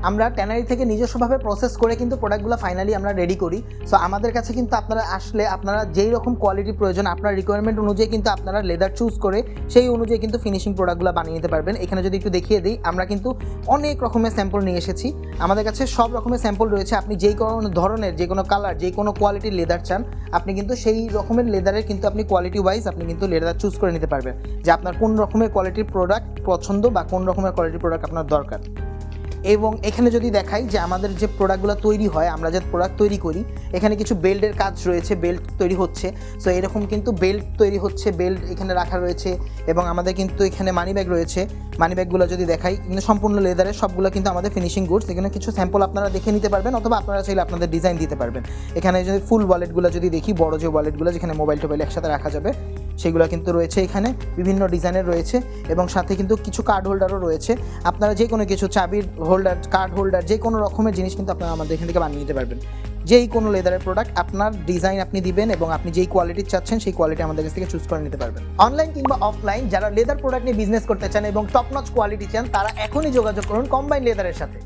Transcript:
আমরা ট্যানারি থেকে নিজস্বভাবে প্রসেস করে কিন্তু প্রোডাক্টগুলো ফাইনালি আমরা রেডি করি। সো আমাদের কাছে কিন্তু আপনারা আসলে আপনারা যেই রকম কোয়ালিটি প্রয়োজন আপনার রিকোয়ারমেন্ট অনুযায়ী কিন্তু আপনারা লেদার চুজ করে সেই অনুযায়ী কিন্তু ফিনিশিং প্রোডাক্টগুলো বানিয়ে নিতে পারবেন। এখানে যদি একটু দেখিয়ে দিই, আমরা কিন্তু অনেক রকমের স্যাম্পল নিয়ে এসেছি। আমাদের কাছে সব রকমের স্যাম্পল রয়েছে। আপনি যেই কোনো ধরনের, যে কোনো কালার, যে কোনো কোয়ালিটির লেদার চান, আপনি কিন্তু সেই রকমের লেদারের কিন্তু আপনি কোয়ালিটি ওয়াইজ আপনি কিন্তু লেদার চুজ করে নিতে পারবেন যে আপনার কোন রকমের কোয়ালিটির প্রোডাক্ট পছন্দ বা কোন রকমের কোয়ালিটির প্রোডাক্ট আপনার দরকার। এবং এখানে যদি দেখাই যে আমাদের যে প্রোডাক্টগুলো তৈরি হয়, আমরা যে প্রোডাক্ট তৈরি করি, এখানে কিছু বেল্টের কাজ রয়েছে, বেল্ট তৈরি হচ্ছে। সো এরকম কিন্তু বেল্ট তৈরি হচ্ছে, বেল্ট এখানে রাখা রয়েছে। এবং আমাদের কিন্তু এখানে মানি ব্যাগ রয়েছে। মানি ব্যাগগুলো যদি দেখাই কিন্তু সম্পূর্ণ লেদারের, সবগুলো কিন্তু আমাদের ফিনিশিং গুডস। এখানে কিছু স্যাম্পল আপনারা দেখে নিতে পারবেন অথবা আপনারা চাইলে আপনাদের ডিজাইন দিতে পারবেন। এখানে যদি ফুল ওয়ালেটগুলো যদি দেখি, বড় যে ওয়ালেটগুলো যেখানে মোবাইল টোবাইল একসাথে রাখা যাবে, সেগুলো কিন্তু রয়েছে এখানে, বিভিন্ন ডিজাইনের রয়েছে। এবং সাথে কিন্তু কিছু কার্ড হোল্ডারও রয়েছে। আপনারা যে কোনো কিছু চাবির হোল্ডার, কার্ড হোল্ডার, যে কোনো রকমের জিনিস কিন্তু আপনারা আমাদের এখান থেকে বানিয়ে নিতে পারবেন। যেই কোনো লেদারের প্রোডাক্ট আপনার ডিজাইন আপনি দিবেন এবং আপনি যেই কোয়ালিটির চাচ্ছেন সেই কোয়ালিটি আমাদের কাছ থেকে চুজ করে নিতে পারবেন। অনলাইন কিংবা অফলাইন যারা লেদার প্রোডাক্ট নিয়ে বিজনেস করতে চান এবং টপ নচ কোয়ালিটি চান, তারা এখনই যোগাযোগ করুন কম্বাইন লেদারের সাথে।